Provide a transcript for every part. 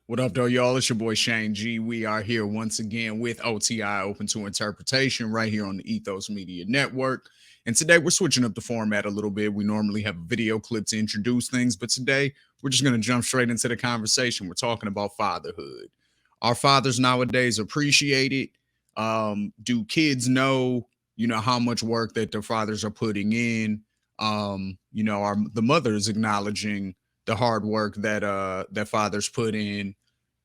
What up, though, y'all? It's your boy Shane G. We are here once again with OTI Open to Interpretation right here on the Ethos Media Network. And today we're switching up the format a little bit. We normally have a video clip to introduce things, but today we're just going to jump straight into the conversation. We're talking about fatherhood. Are fathers nowadays appreciated? Do kids know, how much work that their fathers are putting in? Are the mothers acknowledging the hard work that fathers put in?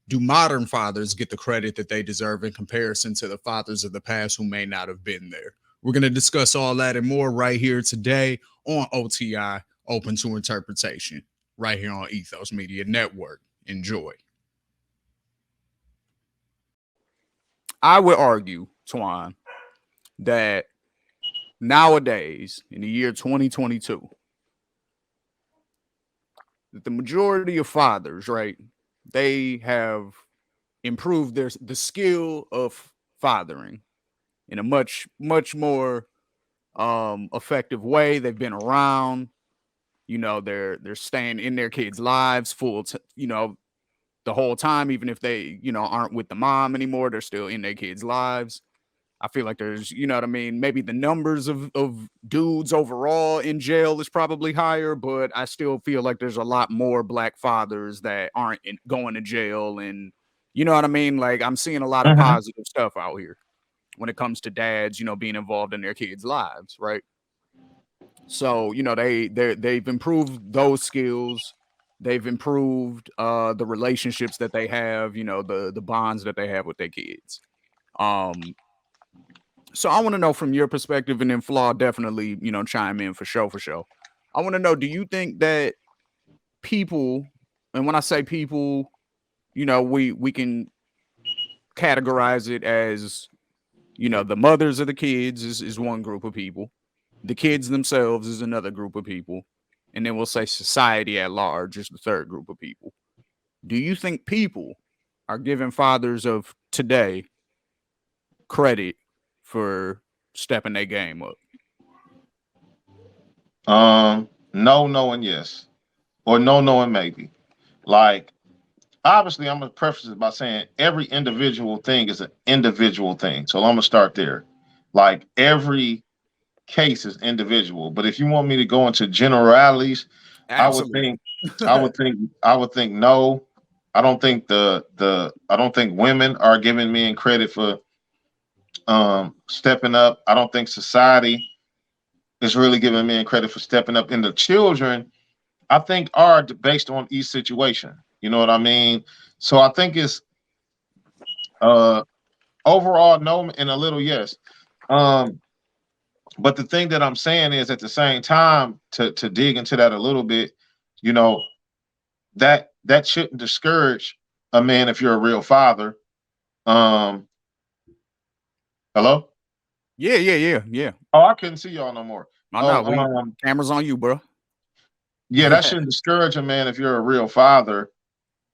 Do modern fathers get the credit that they deserve in comparison to the fathers of the past who may not have been there? We're going to discuss all that and more right here today on OTI Open to Interpretation, right here on Ethos Media Network. Enjoy. I would argue, Twan, that nowadays, in the year 2022, that the majority of fathers, right, they have improved the skill of fathering in a much more effective way. They've been around, they're staying in their kids' lives the whole time, even if they, aren't with the mom anymore, they're still in their kids' lives. I feel like there's, what I mean, maybe the numbers of dudes overall in jail is probably higher, but I still feel like there's a lot more black fathers that aren't going to jail. And you know what I mean? Like, I'm seeing a lot of Mhm. positive stuff out here when it comes to dads, being involved in their kids' lives, right? So, they've improved those skills. They've improved the relationships that they have, the bonds that they have with their kids. Um, so I want to know from your perspective, and then Flaw definitely, chime in for sure, for sure. I want to know, do you think that people, and when I say people, we can categorize it as, the mothers of the kids is one group of people, the kids themselves is another group of people, and then we'll say society at large is the third group of people. Do you think people are giving fathers of today credit for stepping their game up? No, no, and yes, or no, no, and maybe. Like, obviously, I'm gonna preface it by saying every individual thing is an individual thing. So I'm gonna start there. Like, every case is individual. But if you want me to go into generalities, I would Absolutely. think, I would think no. I don't think women are giving men credit for stepping up. I don't think society is really giving men credit for stepping up. And the children, I think, are based on each situation. You know what I mean? So I think it's uh overall no and a little yes. Um, but the thing that I'm saying is at the same time to dig into that a little bit, you know, that shouldn't discourage a man if you're a real father. Um, hello? Yeah. Oh, I couldn't see y'all no more. I know. Oh, We cameras on you, bro. yeah, that shouldn't discourage a man if you're a real father,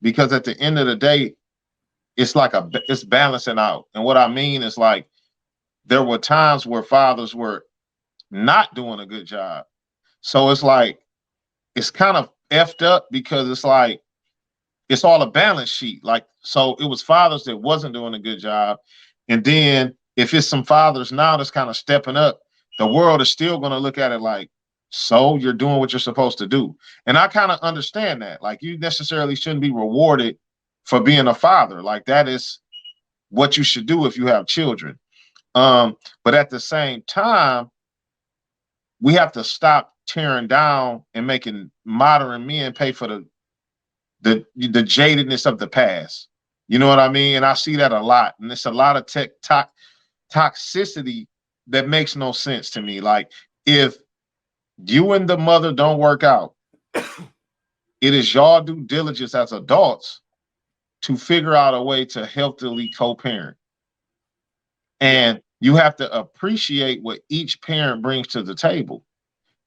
because at the end of the day, it's like it's balancing out. And what I mean is, like, there were times where fathers were not doing a good job. So it's like it's kind of effed up because it's like it's all a balance sheet. Like, so it was fathers that wasn't doing a good job. And then if it's some fathers now that's kind of stepping up, the world is still going to look at it like, so you're doing what you're supposed to do. And I kind of understand that. Like, you necessarily shouldn't be rewarded for being a father. Like, that is what you should do if you have children. But at the same time, we have to stop tearing down and making modern men pay for the jadedness of the past. You know what I mean? And I see that a lot. And it's a lot of toxicity that makes no sense to me. Like, if you and the mother don't work out, it is y'all due diligence as adults to figure out a way to healthily co-parent. Yeah. And you have to appreciate what each parent brings to the table.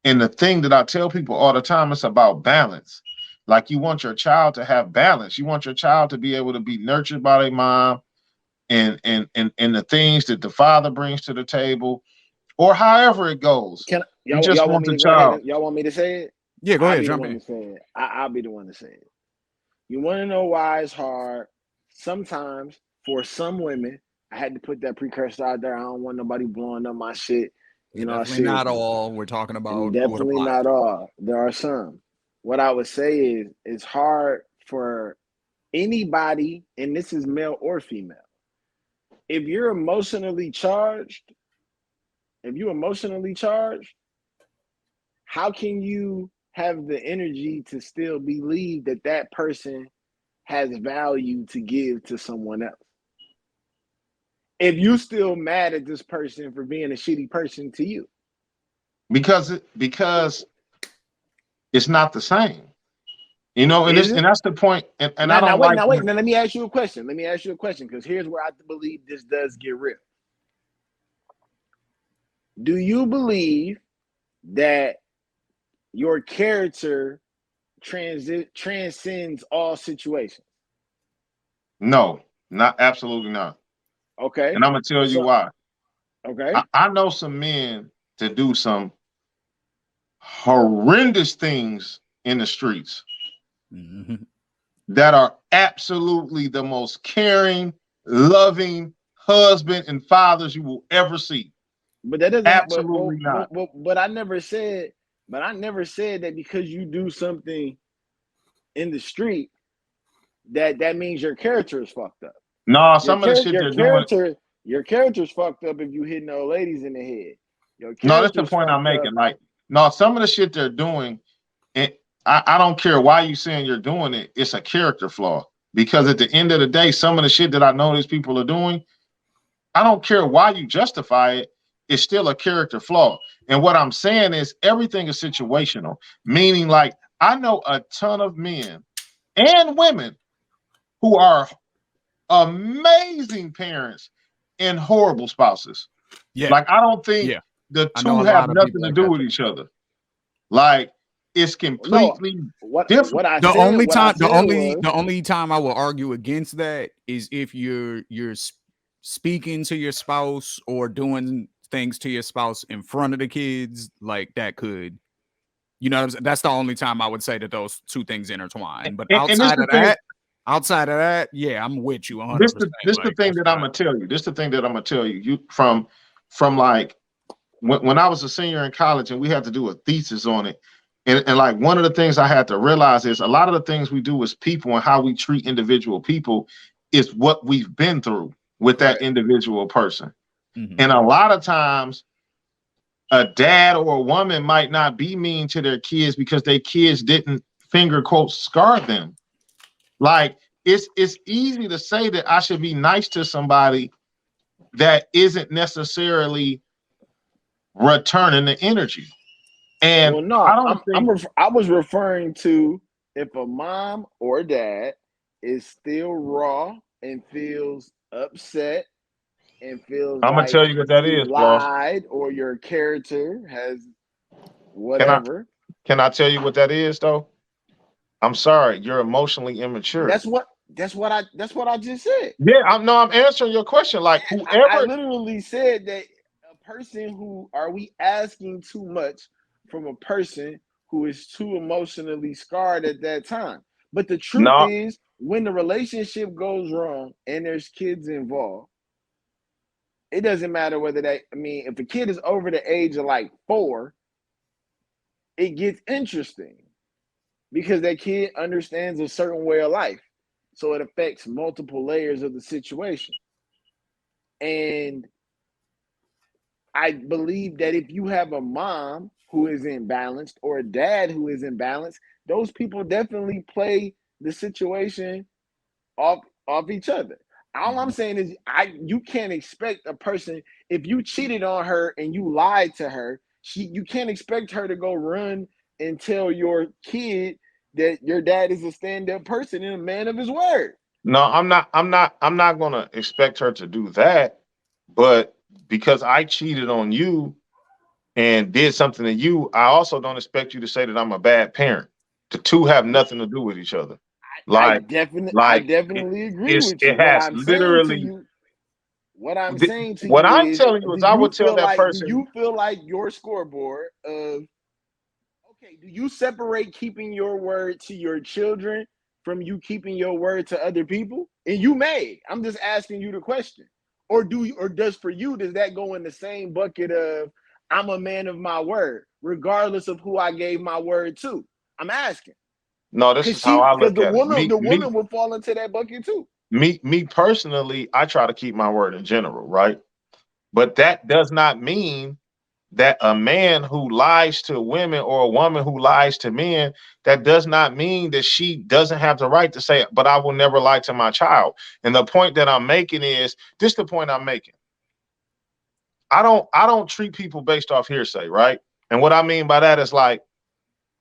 And the thing that I tell people all the time, it's about balance. Like, you want your child to have balance. You want your child to be able to be nurtured by their mom and the things that the father brings to the table, or however it goes. Can You y'all just y'all want want me the to go ahead child. and y'all want me to say it? Yeah, go I'll ahead, be the jump one in. to say it. I'll be the one to say it. You want to know why it's hard? Sometimes for some women, I had to put that precursor out there. I don't want nobody blowing up my shit It's in all definitely not seriousness. all. We're talking And about who it definitely applies not to. all. There are some. What I would say is it's hard for anybody, and this is male or female. If you're emotionally charged, if you're emotionally charged, how can you have the energy to still believe that that person has value to give to someone else? If you still mad at this person for being a shitty person to you, because it's not the same. You know, and is this it? and that's the point. And Now, I now don't wait, like now wait. when Now let me ask you a question. Let me ask you a question because here's where I believe this does get real. Do you believe that your character transcends all situations? no, not absolutely not. Okay, And I'm gonna tell you so why. okay, I know some men to do some horrendous things in the streets Mhm. that are absolutely the most caring, loving husband and fathers you will ever see. but that doesn't. Absolutely not. But I never said. But I never said that because you do something in the street that means your character is fucked up. No, Your some of the character shit your they're doing. character your character's fucked up if you hitting old ladies in the head. Your No, that's the character's point I'm fucked making. up. Like, no, some of the shit they're doing, it, I don't care why you saying you're doing it. It's a character flaw because at the end of the day, some of the shit that I know these people are doing, I don't care why you justify it. It's still a character flaw. And what I'm saying is everything is situational, meaning like I know a ton of men and women who are amazing parents and horrible spouses. Yeah, Like I don't think yeah. the I know two a have lot of nothing people to like do that with too. each other. Like it's No, completely what different. what I The said only what I time, said was the only time I will argue against that is if speaking to your spouse or doing things to your spouse in front of the kids, like that could, you know what I'm saying? That's the only time I would say that those two things intertwine. But And this the thing. outside of that, yeah, I'm with you This 100%. the this the Like thing that's that I'm not. gonna tell you. This the thing that I'm gonna tell you. You from like when I was a senior in college and we had to do a thesis on it. And like one of the things I had to realize is a lot of the things we do as people and how we treat individual people is what we've been through with that correct. individual person. Mhm. And a lot of times a dad or a woman might not be mean to their kids because their kids didn't finger quote scar them. Like it's easy to say that I should be nice to somebody that isn't necessarily returning the energy. And Well, no, I don't think I was referring to if a mom or dad is still raw and feels upset and feels I'm gonna like tell you what that you is, boss. lied or your character has Can I whatever. can I tell you what that is though? I'm sorry, you're emotionally immature. That's what I just said. Yeah, I'm answering your question. Like I whoever literally said that a person who are we asking too much from a person who is too emotionally scarred at that time. But the truth no is, when the relationship goes wrong and there's kids involved, it doesn't matter whether they, I mean, if a kid is over the age of like 4, it gets interesting because that kid understands a certain way of life. So it affects multiple layers of the situation. And I believe that if you have a mom who is imbalanced or a dad who is imbalanced, those people definitely play the situation off each other. All I'm Mhm. saying is you can't expect a person if you cheated on her and you lied to her, you can't expect her to go run and tell your kid that your dad is a stand-up person and a man of his word. no, I'm not gonna expect her to do that, but because I cheated on you and did something to you, I also don't expect you to say that I'm a bad parent. The two have nothing to do with each other. Like, I like it, definitely agree with you. it has literally. What I'm saying to What you I'm is, telling you is, I would tell that do person, you feel like your scoreboard of okay, do you separate keeping your word to your children from you keeping your word to other people? And you may. I'm just asking you the question. Or does for you, does that go in the same bucket of I'm a man of my word, regardless of who I gave my word to? I'm asking. No, this is how I Because look at it. the woman will fall into that bucket too. Me personally, I try to keep my word in general, right? But that does not mean that a man who lies to women or a woman who lies to men, that does not mean that she doesn't have the right to say, but I will never lie to my child. And the point that I'm making is this: the point I'm making. I don't treat people based off hearsay, right? And what I mean by that is like,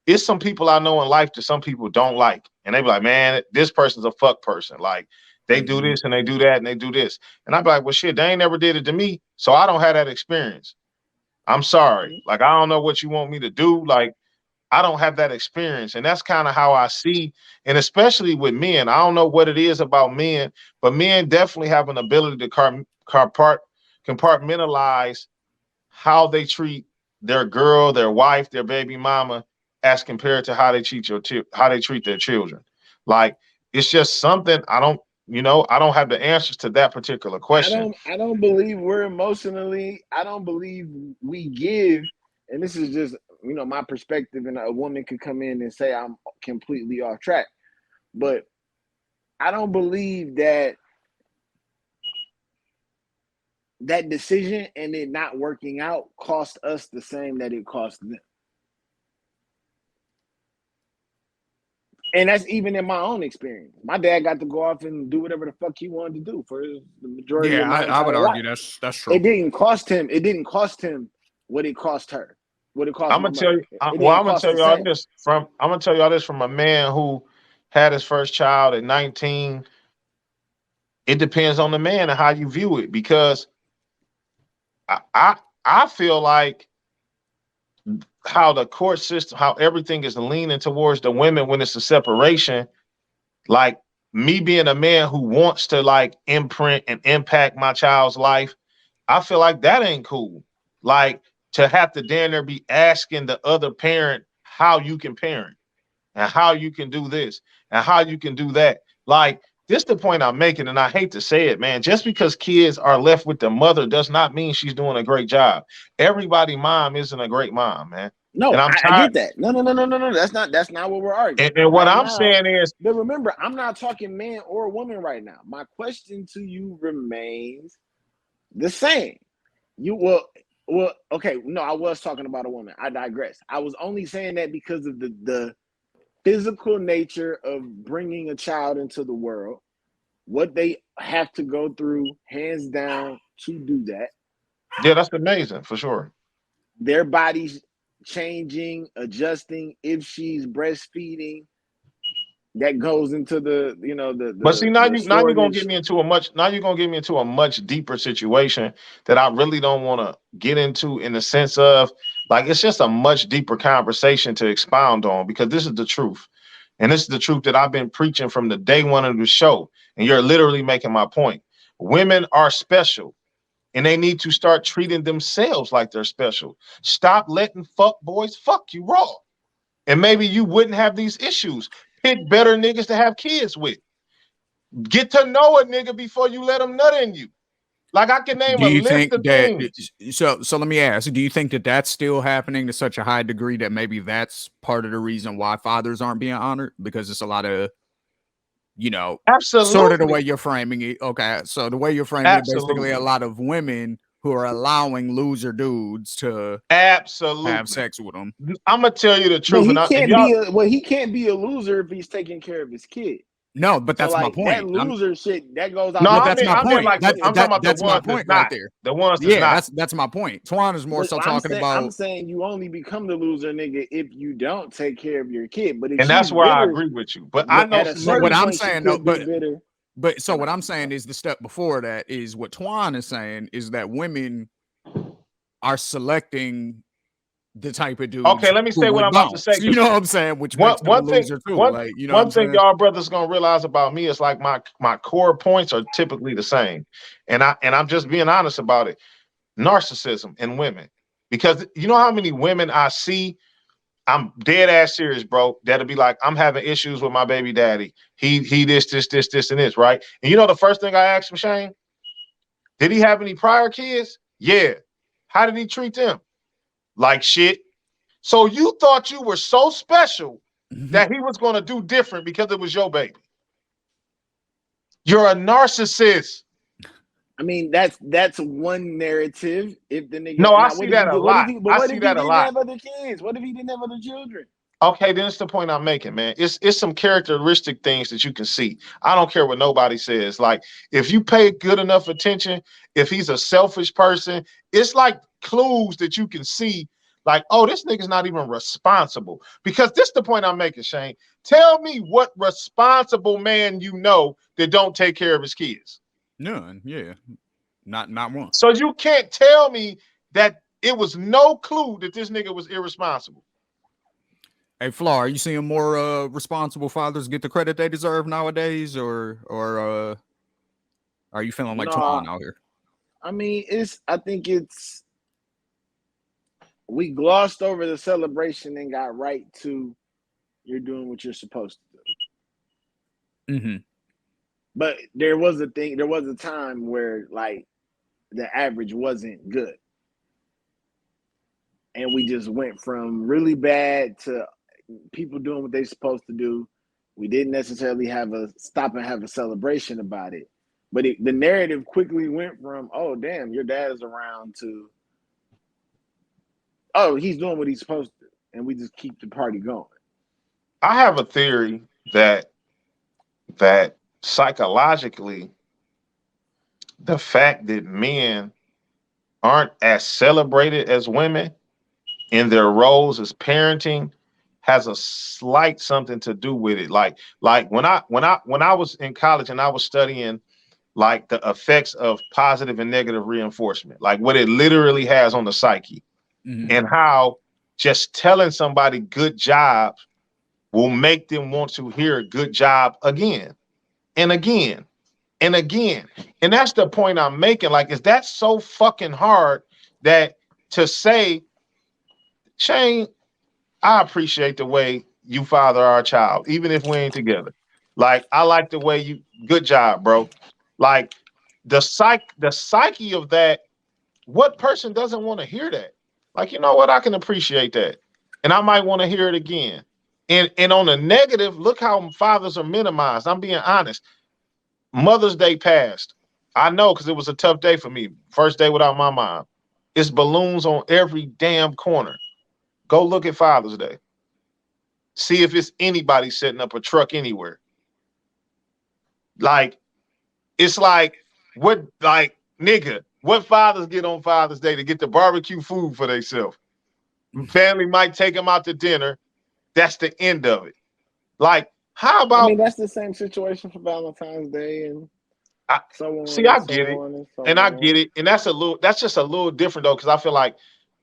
it's some people I know in life that some people don't like. And they be like, man, this person's a fuck person. Like they do this and they do that and they do this. And I be like, well, shit, they ain't never did it to me. So I don't have that experience. I'm sorry. Like, I don't know what you want me to do. Like, I don't have that experience. And that's kind of how I see, and especially with men, I don't know what it is about men, but men definitely have an ability to compartmentalize how they treat their girl, their wife, their baby mama, as compared to how they how they treat their children. Like, it's just something I don't have the answers to that particular question. I don't believe we're emotionally, I don't believe we give, and this is just, my perspective, and a woman could come in and say I'm completely off track. But I don't believe that decision and it not working out cost us the same that it cost them. And that's even in my own experience. My dad got to go off and do whatever the fuck he wanted to do for the majority of my I would entire argue life. that's true. It didn't cost him. It didn't cost him what it cost her. What it cost I'm my gonna tell mother. you. It Well, didn't I'm gonna cost tell the you all same. this from. I'm gonna tell you all this from a man who had his first child at 19. It depends on the man and how you view it, because I feel like how the court system, how everything is leaning towards the women when it's a separation. Like, me being a man who wants to like imprint and impact my child's life, I feel like that ain't cool. Like, to have to damn near be asking the other parent how you can parent and how you can do this and how you can do that. Like, this the point I'm making, and I hate to say it, man. Just because kids are left with the mother does not mean she's doing a great job. Everybody mom isn't a great mom, man. And No, I'm I tired. get that. No. That's not what we're arguing. And what Right I'm now, saying is, but remember, I'm not talking man or woman right now. My question to you remains the same. You okay. No, I was talking about a woman. I digress. I was only saying that because of the physical nature of bringing a child into the world, what they have to go through, hands down, to do that. yeah, that's amazing for sure. Their bodies changing, adjusting. If she's breastfeeding, that goes into But see, the now you're gonna soreness. get me into a much now you're gonna get me into a much deeper situation that I really don't want to get into, in the sense of, like, it's just a much deeper conversation to expound on, because this is the truth. And this is the truth that I've been preaching from the day one of the show. And you're literally making my point. Women are special, and they need to start treating themselves like they're special. Stop letting fuck boys fuck you raw. And maybe you wouldn't have these issues. Pick better niggas to have kids with. Get to know a nigga before you let him nut in you. Like, I can name Do a you list think of that things. so let me ask, do you think that that's still happening to such a high degree that maybe that's part of the reason why fathers aren't being honored? Because it's a lot of, sort of the way Absolutely. you're framing it. Okay. So the way you're framing it, basically a Absolutely. lot of women who are allowing loser dudes to have Absolutely. sex with them. I'm gonna tell you the But truth. And y'all, he can't be a loser if he's taking care of his kid. No, but So that's my like that point. loser shit that goes no, out the But I that's mean, my window. I meant point. like I'm talking about the That's my ones that's point right not. there. The ones that's Yeah, not. that's my point. Twan is more But so talking I'm about. saying you only become the loser nigga if you don't take care of your kid. But if And she's that's where I bitter, agree with you. But I know at a some What certain niggas. I'm point she saying though, could be bitter. but so And what I, I'm saying is the step before that is what Twan is saying is that women are selecting the type of dudes Okay, let me who say what would I'm about to bounce. say, You because know what I'm saying? Which one makes them a one thing loser too. one Like, you know what I'm one thing saying? y'all brothers gonna realize about me is, like, my core points are typically the same. And I'm just being honest about it. Narcissism in women. Because you know how many women I see, I'm dead ass serious, bro. That'll be like, I'm having issues with my baby daddy. He this, and this, right? And you know the first thing I asked him, Shane, did he have any prior kids? Yeah. How did he treat them? Like shit. So you thought you were so special that he was gonna do different because it was your baby. You're a narcissist. I mean, that's one narrative. If the No, nigga I now, see what if he that a did? What if lot. he? But I what see if he that a didn't lot. have other kids? What if he didn't have other children? Okay, then it's the point I'm making, man. It's some characteristic things that you can see. I don't care what nobody says. Like, if you pay good enough attention, if he's a selfish person, it's like clues that you can see. Like, oh, this nigga's not even responsible. Because this is the point I'm making, Shane. Tell me what responsible man you know that don't take care of his kids. None. Yeah. Not one. So you can't tell me that it was no clue that this nigga was irresponsible. Hey, Flaw, are you seeing more responsible fathers get the credit they deserve nowadays, or are you feeling like No, Twan out here? I mean, I think it's we glossed over the celebration and got right to you're doing what you're supposed to do. Mm-hmm. But there was a time where like the average wasn't good. And we just went from really bad to people doing what they're supposed to do. We didn't necessarily have a stop and have a celebration about it. But the narrative quickly went from, oh, damn, your dad is around to, oh, he's doing what he's supposed to. And we just keep the party going. I have a theory that psychologically, the fact that men aren't as celebrated as women in their roles as parenting has a slight something to do with it. Like when I was in college and I was studying like the effects of positive and negative reinforcement, like what it literally has on the psyche, and how just telling somebody good job will make them want to hear a good job again and again and again. And that's the point I'm making. Like, is that so fucking hard that to say, Shane, I appreciate the way you father our child, even if we ain't together. Like, I like the way you, good job, bro. Like the psyche of that, what person doesn't want to hear that? Like, you know what? I can appreciate that. And I might want to hear it again. And on the negative, look how fathers are minimized. I'm being honest. Mother's Day passed. I know because it was a tough day for me. First day without my mom. It's balloons on every damn corner. Go look at Father's Day. See if it's anybody setting up a truck anywhere. Like, it's like, what, like, nigga, what fathers get on Father's Day to get the barbecue food for themselves? Family might take them out to dinner. That's the end of it. Like, how I mean, about, that's the same situation for Valentine's Day and so on see, and I so get it. on and so And I on. get it. And that's just a little different though, because I feel like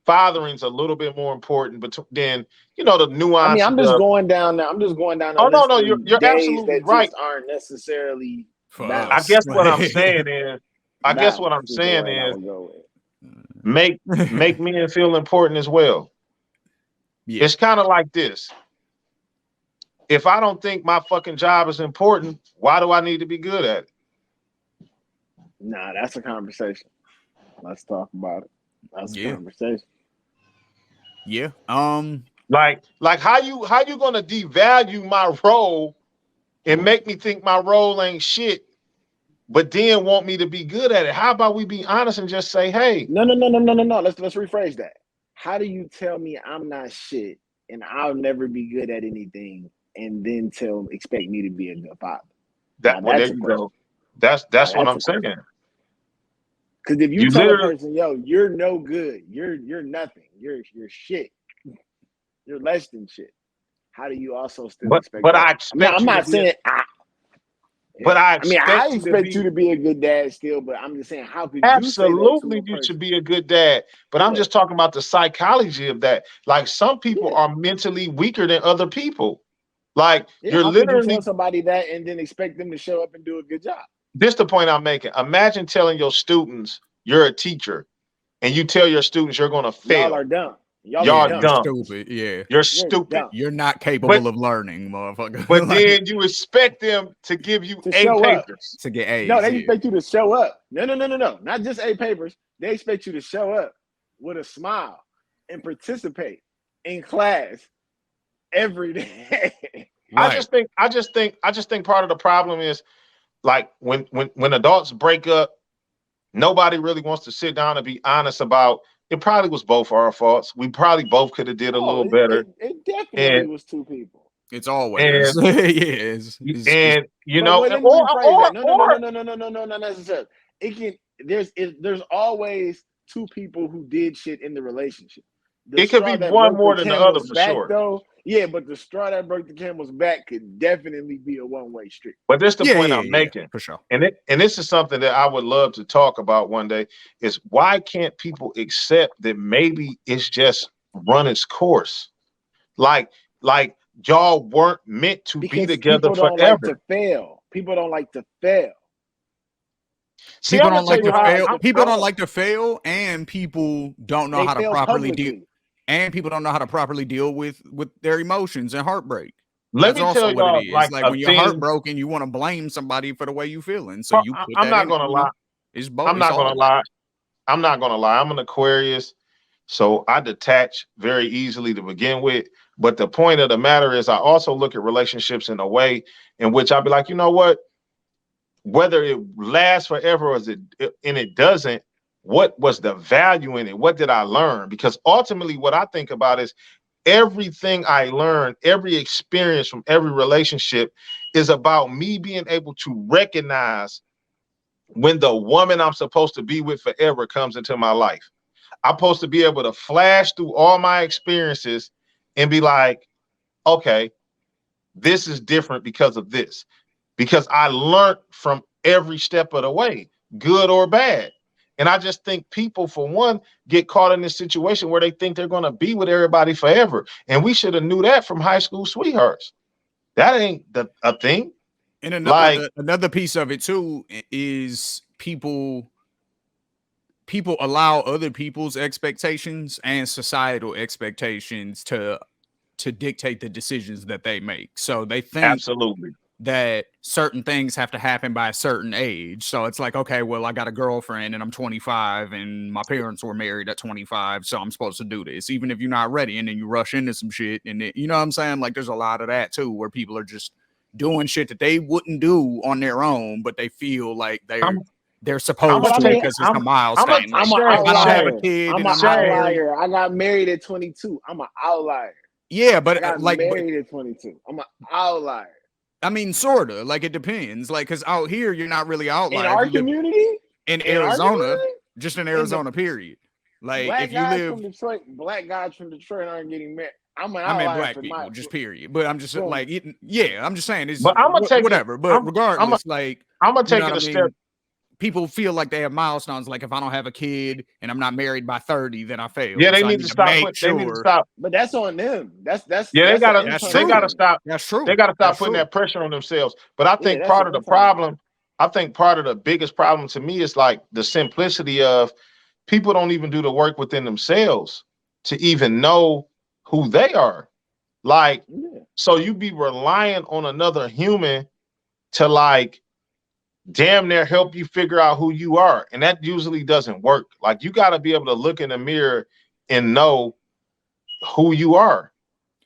fathering's a little bit more important, but then, you know, the I mean, nuances I'm just of, going down there. I'm just going down a oh, no, list no, of you're days absolutely that right. just aren't necessarily For I us. guess balanced. what I'm saying is, Balanced is the word I would go with. make men feel important as well. Yeah. It's kind of like this. If I don't think my fucking job is important, why do I need to be good at it? Nah, that's a conversation. Let's talk about it. That's a Yeah. conversation. Yeah. Like how you gonna devalue my role and make me think my role ain't shit, but then want me to be good at it? How about we be honest and just say, hey, No. Let's rephrase that. How do you tell me I'm not shit and I'll never be good at anything, and then expect me to be a good father? Now that well, there that's a you question. go. Now That's what that's I'm a saying. question. Because if you You tell a literally, person, yo, you're no good, you're nothing, you're shit, you're less than shit. How do you also still expect but that? I I'm expect you to not be, saying but I I mean, I expect you to expect you be. to be a good dad still, but I'm just saying, how could you say that to Absolutely, a you should person? be a good dad. But I'm Yeah, just talking about the psychology of that. Like some people yeah, are mentally weaker than other people. Like yeah. you're How could you literally, tell somebody that and then expect them to show up and do a good job? this the point I'm making. Imagine telling your students you're a teacher and you tell your students you're gonna Y'all are fail. dumb. Y'all are Y'all You're dumb. dumb. stupid. Yeah. You're You're stupid. dumb. You're not But capable of learning, motherfucker. but Like then you expect them to give you To A show up. papers. to get No, A's, they yeah. expect you to show up. No. Not just A papers. They expect you to show up with a smile and participate in class every day. Right. I just think part of the problem is like when adults break up, nobody really wants to sit down and be honest about it. Probably was both our faults. We probably both could have did a Oh, little better. it definitely And was two people. It's always. and Yeah, it's and you But know, let me or rephrase or that. No, or not necessarily. It can there's always two people who did shit in the relationship. The it could be straw that one broke the more than the other camel's for back, sure. though, yeah, but the straw that broke the camel's back could definitely be a one-way street. But this is the yeah, point yeah, I'm yeah, making. for sure. And this is something that I would love to talk about one day is why can't people accept that maybe it's just run its course? Like like y'all weren't meant to be Because together people don't like to forever. fail. People don't like to fail. See, People I'm gonna don't tell like People you to don't how fail. like to People don't fail. like to fail, and people don't know They how to fail properly deal. publicly. And people don't know how to properly deal with their emotions and heartbreak. let That's me also tell what it y'all is. like Like a when you're thing. heartbroken, you want to blame somebody for the way you feeling, so you put I'm that not in. gonna lie. It's both. I'm It's not gonna all. lie. I'm not gonna lie. I'm an Aquarius, so I detach very easily to begin with. But the point of the matter is, I also look at relationships in a way in which I'll be like, you know what? Whether it lasts forever or and it doesn't, what was the value in it? What did I learn? Because ultimately, what I think about is everything I learned, every experience from every relationship is about me being able to recognize when the woman I'm supposed to be with forever comes into my life. I'm supposed to be able to flash through all my experiences and be like, okay, this is different because of this. Because I learned from every step of the way, good or bad. And I just think people, for one, get caught in this situation where they think they're going to be with everybody forever. And we should have knew that from high school sweethearts. That ain't a thing. And Like, another piece of it too is people allow other people's expectations and societal expectations to dictate the decisions that they make. So they think absolutely. that certain things have to happen by a certain age. So it's like, okay, well, I got a girlfriend and I'm 25 and my parents were married at 25, so I'm supposed to do this, even if you're not ready. And then you rush into some shit. And you know what I'm saying? Like, there's a lot of that too, where people are just doing shit that they wouldn't do on their own, but they feel like I'm they're I'm But supposed gonna I to take mean, it. because it's a I'm gonna milestone. Like, I'm an Shay, if I don't have a outlier. kid I'm and an I'm not Shay, married, outlier. I got married at 22. I'm an outlier. yeah, I but got married at 22. I'm an outlier. I mean, sort of. Like, it depends. Like, because out here, you're not really In outlier if our you live community, in in our Arizona, community, just in in the Arizona, period. Like, black if you guys live, from Detroit, black guys from Detroit aren't getting married. I'm an I mean, outlier black for my people, just period. But I'm just from like, yeah, I'm just saying it's but I'm gonna take it. whatever. But I'm regardless, like, I'm gonna you know take what it I a step. mean? People feel like they have milestones. Like, if I don't have a kid and I'm not married by 30, then I Yeah, failed. they So I need need to to stop make put. They need to sure. stop. but that's on them. Yeah, That's an That's they internal true. gotta thing. stop. That's They true. gotta stop That's putting true. that pressure on themselves. But I Yeah, think that's part an of the internal thing. problem, I think part of the biggest problem to me is like the simplicity of people don't even do the work within themselves to even know who they are. Like, Yeah. so you be relying on another human to like damn near help you figure out who you are. And that usually doesn't work. Like you gotta be able to look in the mirror and know who you are.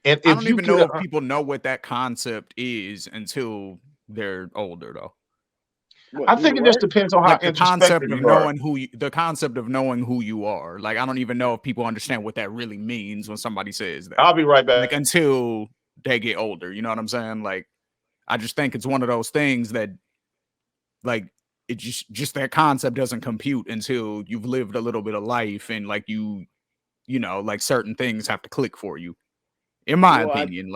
And I if don't you even get know a if people know what that concept is until they're older, though. What, I do the think it just work? depends on how Like introspective you are. the concept of knowing who you are. Like, I don't even know if people understand what that really means when somebody says that. I'll be right Like, back. until they get older, you know what I'm saying? Like, I just think it's one of those things that, like, it just that concept doesn't compute until you've lived a little bit of life, and like you know, like, certain things have to click for you, in my Well, I opinion.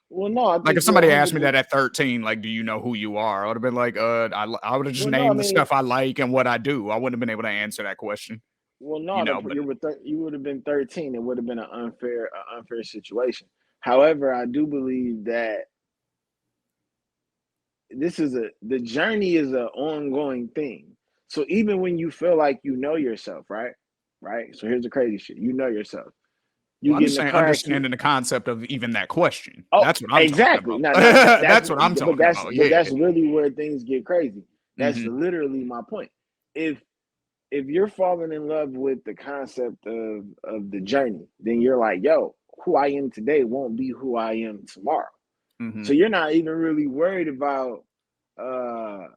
well no, I Like, think if you're somebody asked me 100. that at 13, like, do you know who you are? I would have been like, I would have just Well, no, I named the mean, stuff I like and what I do. I wouldn't have been able to answer that question, well, you no, know. But you would have been 13. It would have been an unfair situation. However, I do believe that the journey is an ongoing thing. So even when you feel like you know yourself, right? Right. So here's the crazy shit. You know yourself. You Well, I'm get in just a saying, car accident. understanding the concept of even that question. Oh, That's what I'm talking exactly. about. No, That's what I'm talking about. but Yeah. that's really where things get crazy. That's Hmm. literally my point. If if you're falling in love with the concept of the journey, then you're like, yo, who I am today won't be who I am tomorrow. Hmm. So you're not even really worried about uh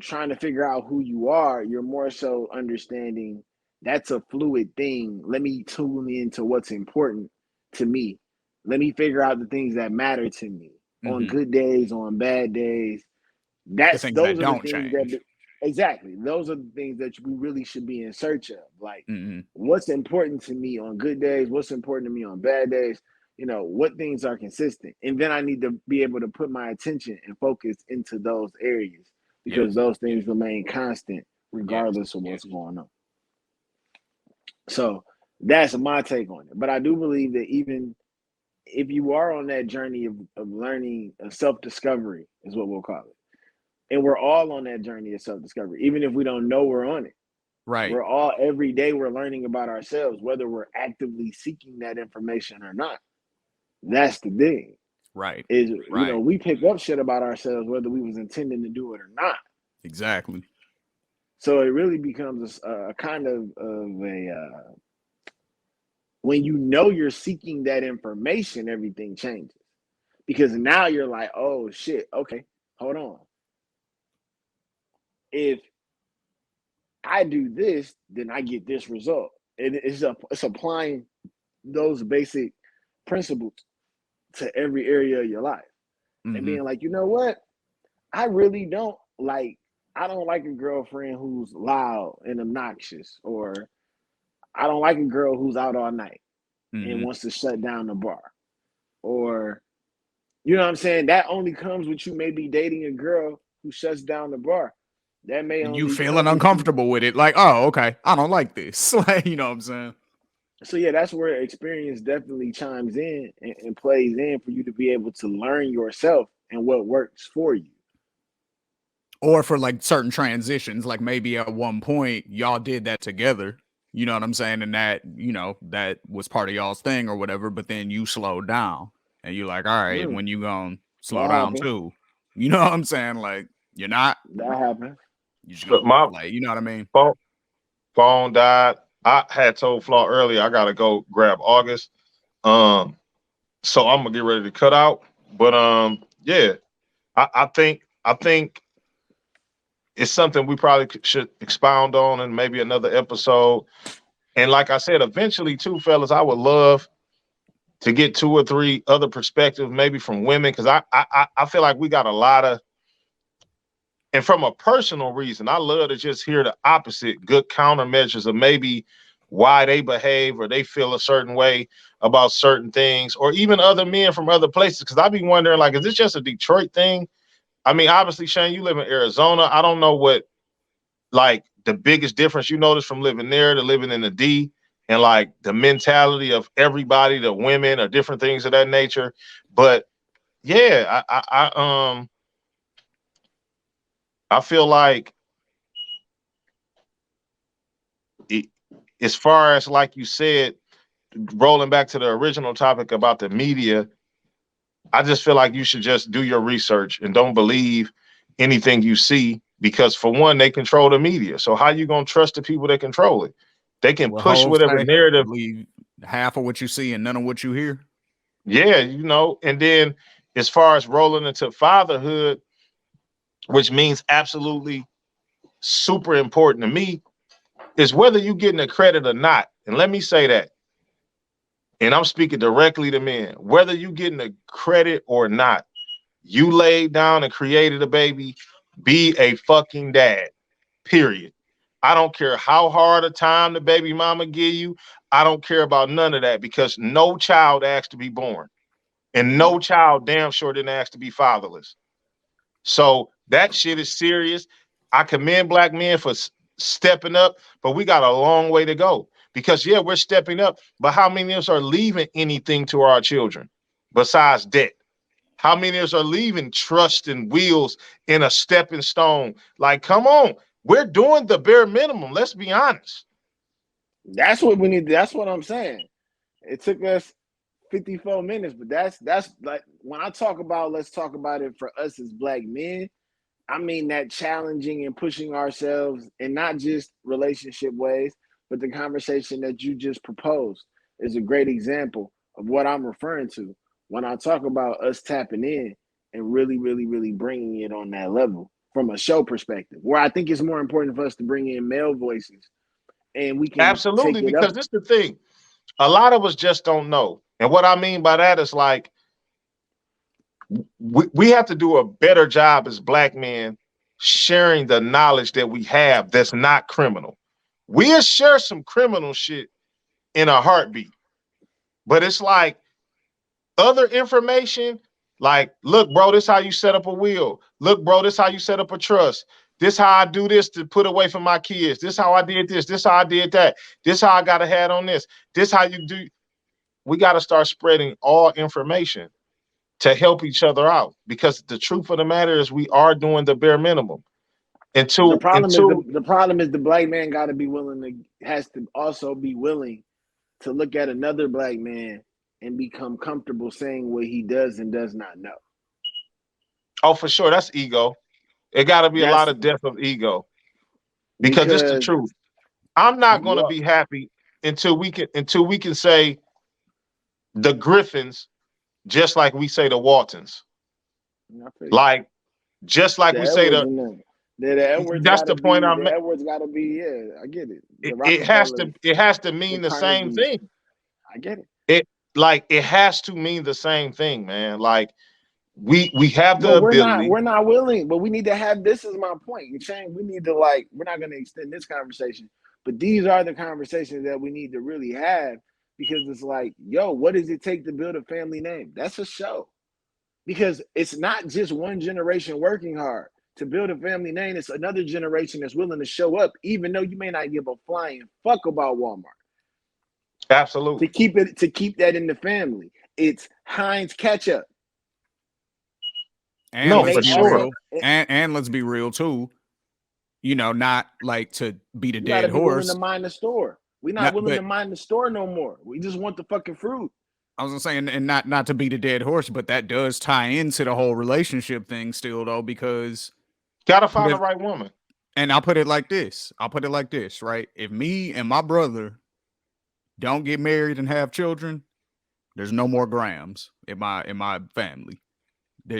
trying to figure out who you are. You're more so understanding that's a fluid thing. Let me tune into what's important to me. Let me figure out the things that matter to me on Hmm. good days, on bad days. The That's things that those are the don't things change. that exactly. Those are the things that we really should be in search of. Like Hmm. what's important to me on good days, what's important to me on bad days, what things are consistent. And then I need to be able to put my attention and focus into those areas because Yes. those things remain constant Yes. regardless of what's going on. So that's my take on it. But I do believe that even if you are on that journey of learning, of self-discovery is what we'll call it. And we're all on that journey of self-discovery, even if we don't know we're on it. Right. We're all every day we're learning about ourselves, whether we're actively seeking that information or not. That's the thing. Right. Is Right. we pick up shit about ourselves whether we was intending to do it or not. Exactly. So it really becomes a kind of a when you know you're seeking that information, everything changes because now you're like, oh shit, okay, hold on. If I do this, then I get this result. It's applying those basic principles to every area of your life and Hmm. being like, you know what? I really don't like. I don't like a girlfriend who's loud and obnoxious, or I don't like a girl who's out all night and Hmm. wants to shut down the bar, or you know what I'm saying. That only comes with you maybe dating a girl who shuts down the bar. That may And you only feeling come with you. uncomfortable with it, like, oh, okay, I don't like this. Like, you know what I'm saying? So yeah, that's where experience definitely chimes in and plays in for you to be able to learn yourself and what works for you. Or for like certain transitions, like maybe at one point y'all did that together. You know what I'm saying? And that, that was part of y'all's thing or whatever, but then you slowed down and you're like, all right, Mm, when you gonna slow that down happens. too? You know what I'm saying? Like, you're not, That happens. you just But gonna, my like, you know what I mean? phone phone died. I had told Flaw earlier I gotta go grab August. Um, so I'm gonna get ready to cut out. But yeah, I think it's something we probably should expound on in maybe another episode. And like I said, eventually, too, fellas, I would love to get two or three other perspectives, maybe from women, because I feel like we got a lot of, and from a personal reason, I love to just hear the opposite, good countermeasures of maybe why they behave or they feel a certain way about certain things, or even other men from other places. Because I be wondering, like, is this just a Detroit thing? I mean, obviously, Shane, you live in Arizona. I don't know what like the biggest difference you notice from living there to living in the D, and like the mentality of everybody, the women or different things of that nature. But yeah, I feel like it, as far as like you said, rolling back to the original topic about the media, I just feel like you should just do your research and don't believe anything you see, because for one, they control the media. So how you gonna trust the people that control it? They can What push Hov whatever say, narrative. believe half of what you see and none of what you hear. Yeah, and then as far as rolling into fatherhood, which means absolutely super important to me, is whether you getting a credit or not. And let me say that, and I'm speaking directly to men, whether you getting a credit or not, you laid down and created a baby, be a fucking dad, period. I don't care how hard a time the baby mama give you. I don't care about none of that, because no child asked to be born. And Mm-hmm. no child damn sure didn't ask to be fatherless. So that shit is serious. I commend black men for stepping up, but we got a long way to go. Because yeah, we're stepping up, but how many of us are leaving anything to our children besides debt? How many of us are leaving trust and wheels in a stepping stone? Like, come on, we're doing the bare minimum. Let's be honest. That's what we need. That's what I'm saying. It took us 54 minutes, but that's like when I talk about, let's talk about it for us as black men. I mean that challenging and pushing ourselves in not just relationship ways, but the conversation that you just proposed is a great example of what I'm referring to when I talk about us tapping in and really, really, really bringing it on that level from a show perspective, where I think it's more important for us to bring in male voices and we can take Absolutely, it up. because this is the thing. A lot of us just don't know. And what I mean by that is like we have to do a better job as black men sharing the knowledge that we have that's not criminal. We'll share some criminal shit in a heartbeat, but it's like other information, like, look, bro, this how you set up a will. Look, bro, this how you set up a trust. This how I do this to put away from my kids. This how I did this. This how I did that. This how I got a hat on this. This how you do. We got to start spreading all information to help each other out, because the truth of the matter is we are doing the bare minimum. The Until problem is until the problem is the black man got to be willing to has to also be willing to look at another black man and become comfortable saying what he does and does not know. oh, for sure, that's ego. It got to be a lot That's of death of ego, because it's the because truth. I'm not going you to are. be happy until we can say the Griffins, just like we say the Waltons, I feel you. like just like The we say Edwards the. and them. The Edwards That's got to the point be. I'm. The Edwards got to be. Yeah, I get it. The It has to. Rockefellers, It has to the mean the same Carnegies. thing. I get it. It like it has to mean the same thing, man. Like we have But the ability. we're not willing. But we need to have. This is my point. You're saying we need to like. We're not going to extend this conversation, but these are the conversations that we need to really have because it's like, yo, what does it take to build a family name? That's a show because it's not just one generation working hard to build a family name. It's another generation that's willing to show up, even though you may not give a flying fuck about Walmart. Absolutely. To keep that in the family, it's Heinz ketchup. And No, And let's for they be sure. also real. And let's be real too. You know, not like to beat a you gotta dead be willing to horse. mind the store. We're not Not, willing to but mind the store no more. We just want the fucking fruit. I was gonna say, and not to beat a dead horse, but that does tie into the whole relationship thing still, though, because Gotta find the with, right woman. and I'll put it like this. I'll put it like this, right? If me and my brother don't get married and have children, there's no more Grams in my family.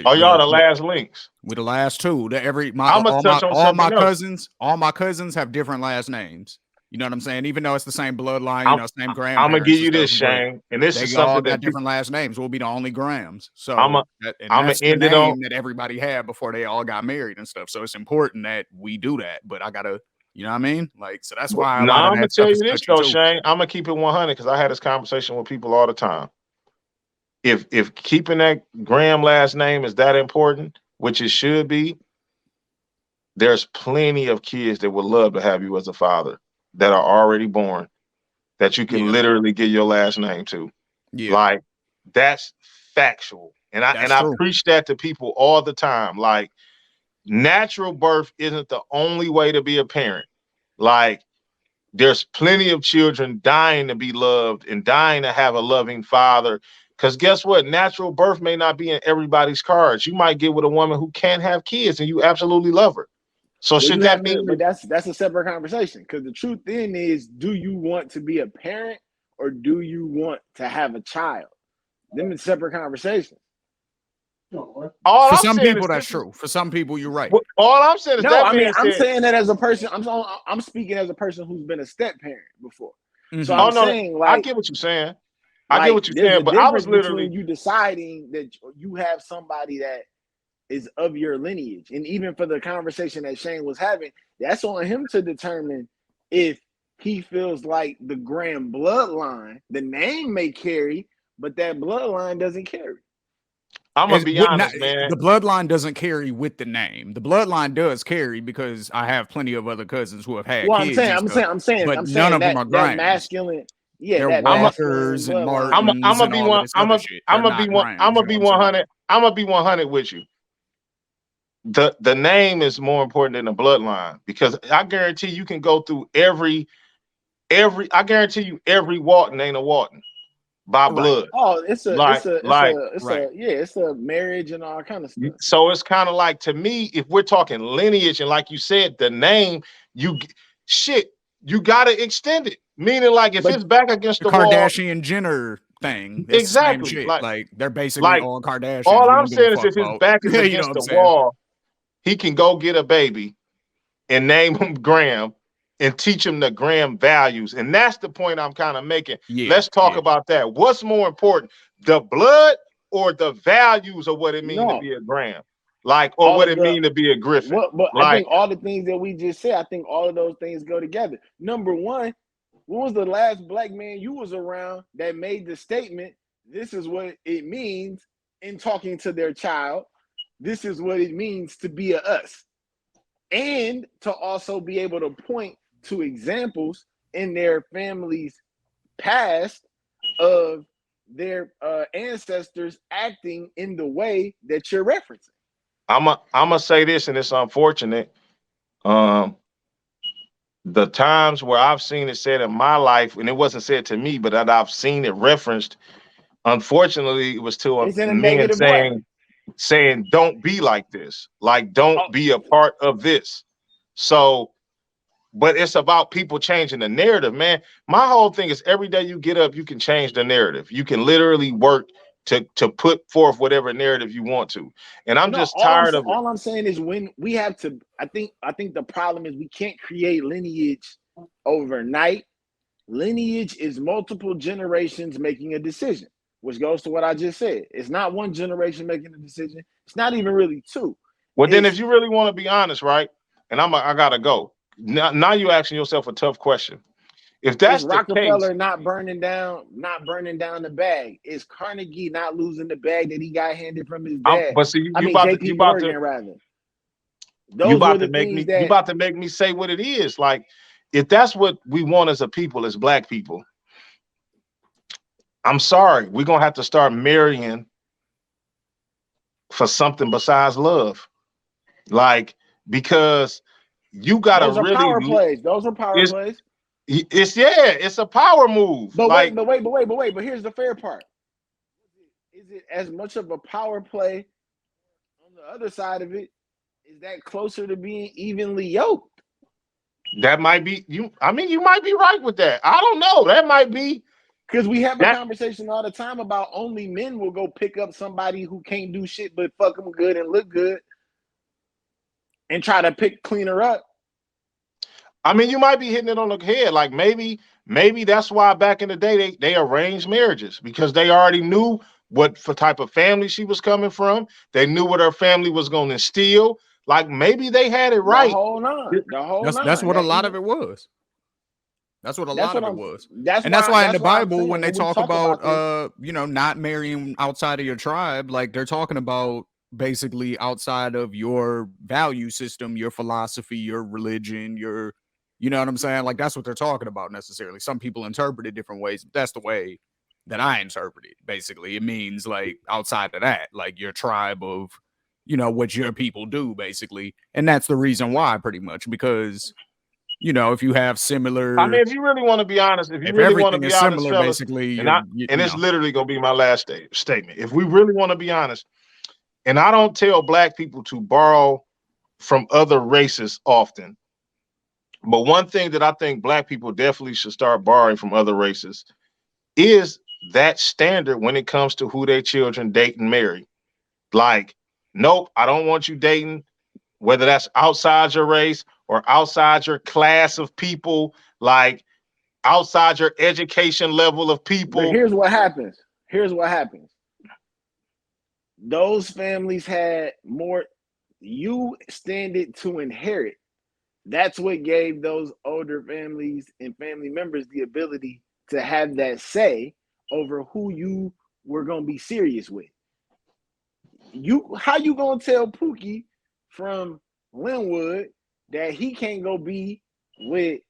Are y'all the last links? With the last two, that every my I'm gonna touch on something else. all my cousins have different last names. You know what I'm saying? Even though it's the same bloodline, I'm, same I'm gonna give grandparents and you this, stuff, but Shane, and this is they all something got that people. different last names. We'll be the only Grams. I'm So a, and I'm gonna that's the end it on. name that everybody had before they all got married and stuff. So it's important that we do that. But I gotta, you know what I mean? Like, so that's why a lot Now of I'm gonna that tell stuff you is this touchy though, too. Shane. I'm gonna keep it 100 because I had this conversation with people all the time. If keeping that Graham last name is that important, which it should be, there's plenty of kids that would love to have you as a father that are already born that you can Yeah, literally give your last name to. yeah, Like that's factual. And that's I true. preach that to people all the time. Like natural birth isn't the only way to be a parent. Like there's plenty of children dying to be loved and dying to have a loving father. Because guess what? Natural birth may not be in everybody's cards. You might get with a woman who can't have kids and you absolutely love her. So Well, should you that have to, mean but that's a separate conversation. Because the truth then is, do you want to be a parent or do you want to have a child? Them is separate conversations. all For I'm some saying is people, that's this is true. For some people, you're right. all I'm saying is No, that I mean being I'm said, saying that as a person. I'm speaking as a person who's been a step parent before. So Mm-hmm. oh I'm no, saying I get what you're saying. I get like what you're there's a saying, but I was difference literally between you deciding that you have somebody that is of your lineage, and even for the conversation that Shane was having, that's on him to determine if he feels like the Graham bloodline, the name may carry, but that bloodline doesn't carry. I'm gonna It be would not. honest, man. The bloodline doesn't carry with the name. The bloodline does carry because I have plenty of other cousins who have had Well, kids and stuff, but I'm none saying of them that are that Grams. masculine, yeah, They're that I'm a, masculine Walkers and bloodline. Martins and all of this other shit. They're not I'm Grams. gonna You know be what I'm saying? 100. I'm gonna be 100 with you. The name is more important than the bloodline because I guarantee you can go through I guarantee you, every Walton ain't a Walton by Right. blood. Oh, it's Like, Right. it's a marriage and all kind of stuff. so it's kind of like, to me, if we're talking lineage, and like you said, the name, you shit, you gotta extend it. Meaning, like, if But it's back against The the wall, Kardashian Jenner thing. It's the same exactly. shit. Like they're basically Like all Kardashians. all We I'm don't give a saying is, fuck if his about. back is You know against what I'm the saying? wall, he can go get a baby and name him Graham and teach him the Graham values. And that's the point I'm kind of making. Yeah. Let's talk Yeah. about that. What's more important, the blood or the values of what it means to no, be a Graham? Like, or all what of it the mean to be a Griffin? what but I Like, think all the things that we just said, I think all of those things go together. Number one, when was the last black man you was around that made the statement, this is what it means in talking to their child, this is what it means to be a us, and to also be able to point to examples in their family's past of their ancestors acting in the way that you're referencing. I'm gonna say this, and it's unfortunate. Um, the times where I've seen it said in my life, and it wasn't said to me, but that I've seen it referenced, unfortunately, it was to It's in a men negative way. saying, don't be like this, like, Oh, don't be a part of this. So, but it's about people changing the narrative, man. My whole thing is, every day you get up, you can change the narrative. You can literally work to put forth whatever narrative you want to. And I'm no, just tired of it. all I'm saying is, when we have to, I think the problem is we can't create lineage overnight. Lineage is multiple generations making a decision, which goes to what I just said. It's not one generation making a decision. It's not even really two. Well, then, if It's you really want to be honest, right? And I gotta go. Now you're asking yourself a tough question. If it's that's the case, Rockefeller not burning down the bag. It's Carnegie not losing the bag that he got handed from his dad. but see, I you mean about to JP Morgan rather. you Those were about to the make things me you that about to make me say what it is. Like, if that's what we want as a people, as black people, I'm sorry, we're gonna have to start marrying for something besides love. Like, because you gotta those are really power plays. Those are power it's plays. it's a power move. Like, But here's the fair part. Is it as much of a power play on the other side of it? Is that closer to being evenly yoked? that might be you. I mean, you might be right with that. I don't know. That might be Because we have a that. conversation all the time about only men will go pick up somebody who can't do shit but fuck them good and look good and try to clean her up. I mean, you might be hitting it on the head. Like, maybe that's why back in the day they arranged marriages, because they already knew what for type of family she was coming from. They knew what her family was going to instill. Like, maybe they had it The right. whole nine. The whole That's nine. what a That lot even of it was. That's what a that's lot what of it I'm was. And that's in the why I'm Bible, when saying they when we talk talk about about this, not marrying outside of your tribe, like they're talking about basically outside of your value system, your philosophy, your religion, your you know what I'm saying? Like that's what they're talking about necessarily. Some people interpret it different ways, but that's the way that I interpret it. Basically, it means like outside of that, like your tribe of what your people do basically. And that's the reason why pretty much because if you have I mean, similar, if you really want to be honest, if you if really want to everything be is honest, similar, fellas, basically, and it's literally gonna be my last statement. If we really want to be honest, and I don't tell black people to borrow from other races often, but one thing that I think black people definitely should start borrowing from other races is that standard when it comes to who their children date and marry. Like, nope, I don't want you dating, whether that's outside your race or outside your class of people, like outside your education level of but people. here's what happens. Here's what happens. Those families had more, you stand it to inherit. That's what gave those older families and family members the ability to have that say over who you were gonna be serious with. How you gonna tell Pookie from Linwood that he can't go be with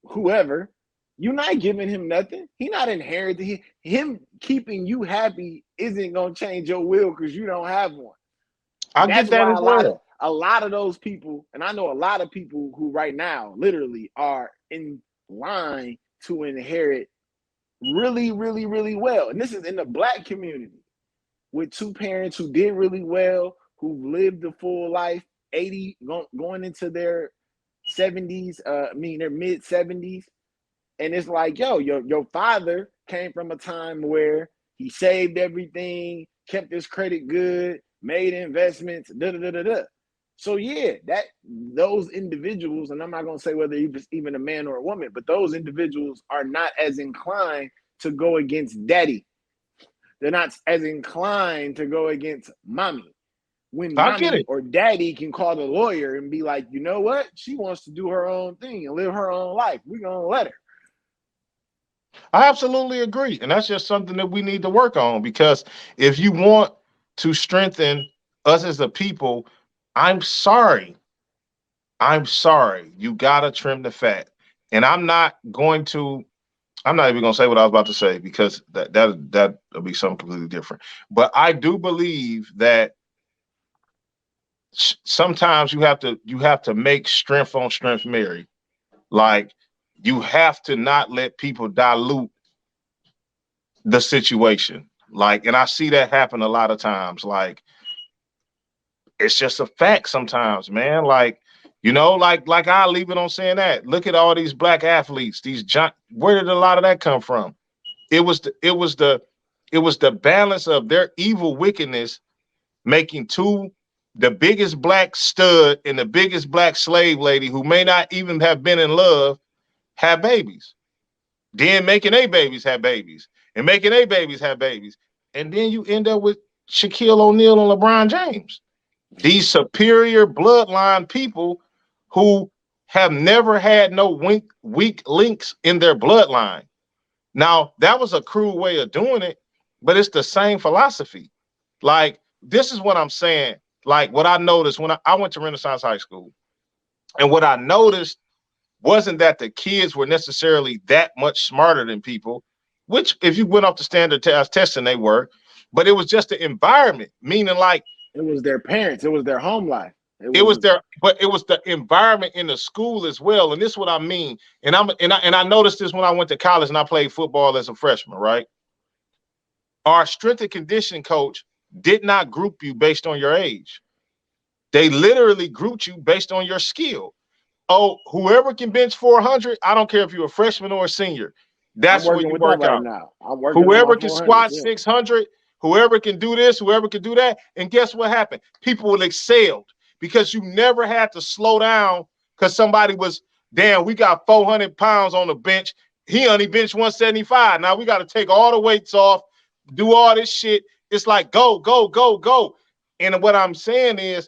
whoever? You're not giving him nothing. He not inheriting. Him keeping you happy isn't gonna change your will because you don't have one. I That's get that why as well. a lot of those people, and I know a lot of people who right now literally are in line to inherit really, really, really well. And this is in the Black community with two parents who did really well, who lived the full life, 80 going into their 70s, their mid 70s. And it's like, yo, your father came from a time where he saved everything, kept his credit good, made investments, da da da da da. So yeah, that those individuals, and I'm not gonna say whether it's even a man or a woman, but those individuals are not as inclined to go against daddy. They're not as inclined to go against mommy. When I get mommy it. or daddy can call the lawyer and be like, you know what? She wants to do her own thing and live her own life. We're gonna let her. I absolutely agree. And that's just something that we need to work on, because if you want to strengthen us as a people, I'm sorry. I'm sorry. You gotta trim the fat. And I'm not even gonna say what I was about to say, because that'll be something completely different. But I do believe that sometimes you have to make strength on strength marry. Like, you have to not let people dilute the situation. Like, and I see that happen a lot of times. Like, it's just a fact sometimes, man. Like, like I'll leave it on saying that. Look at all these black athletes, where did a lot of that come from? It was the balance of their evil wickedness making the biggest black stud and the biggest black slave lady, who may not even have been in love, have babies. Then making a babies have babies, and making a babies have babies. And then you end up with Shaquille O'Neal and LeBron James. These superior bloodline people who have never had no weak links in their bloodline. Now, that was a cruel way of doing it, but it's the same philosophy. Like, this is what I'm saying. Like, what I noticed when I went to Renaissance High School, and what I noticed wasn't that the kids were necessarily that much smarter than people, which, if you went off the standard testing, they were, but it was just the environment, meaning, like, It was their parents, it was their home life. it was the environment in the school as well. And this is what I mean. And I noticed this when I went to college and I played football as a freshman, right? Our strength and conditioning coach did not group you based on your age. They literally grouped you based on your skill. Oh, whoever can bench 400, I don't care if you're a freshman or a senior. I'm That's where working you with that work right out. now. I'm working on my Whoever can 400s. squat Yeah. 600, whoever can do this, whoever can do that. And guess what happened? People will excel, because you never had to slow down because somebody was, damn, we got 400 pounds on the bench. He only benched 175. Now we got to take all the weights off, do all this shit. It's like, go, go, go, go. And what I'm saying is,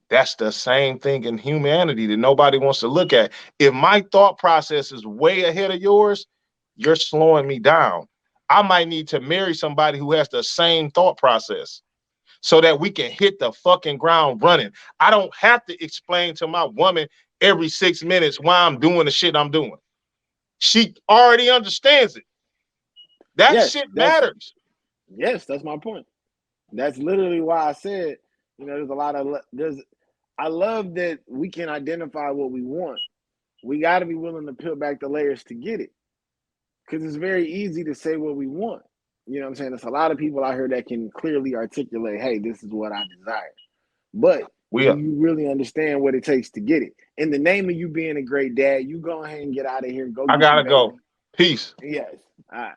that's the same thing in humanity that nobody wants to look at. If my thought process is way ahead of yours, you're slowing me down. I might need to marry somebody who has the same thought process so that we can hit the fucking ground running. I don't have to explain to my woman every 6 minutes why I'm doing the shit I'm doing. She already understands it. That Yes, shit matters. that's my point. That's literally why I said, I love that we can identify what we want. We got to be willing to peel back the layers to get it, because it's very easy to say what we want. You know what I'm saying? There's a lot of people out here that can clearly articulate, hey, this is what I desire. But do you really understand what it takes to get it? In the name of you being a great dad, you go ahead and get out of here. Go I get your gotta baby. go. Peace. Yes. All right.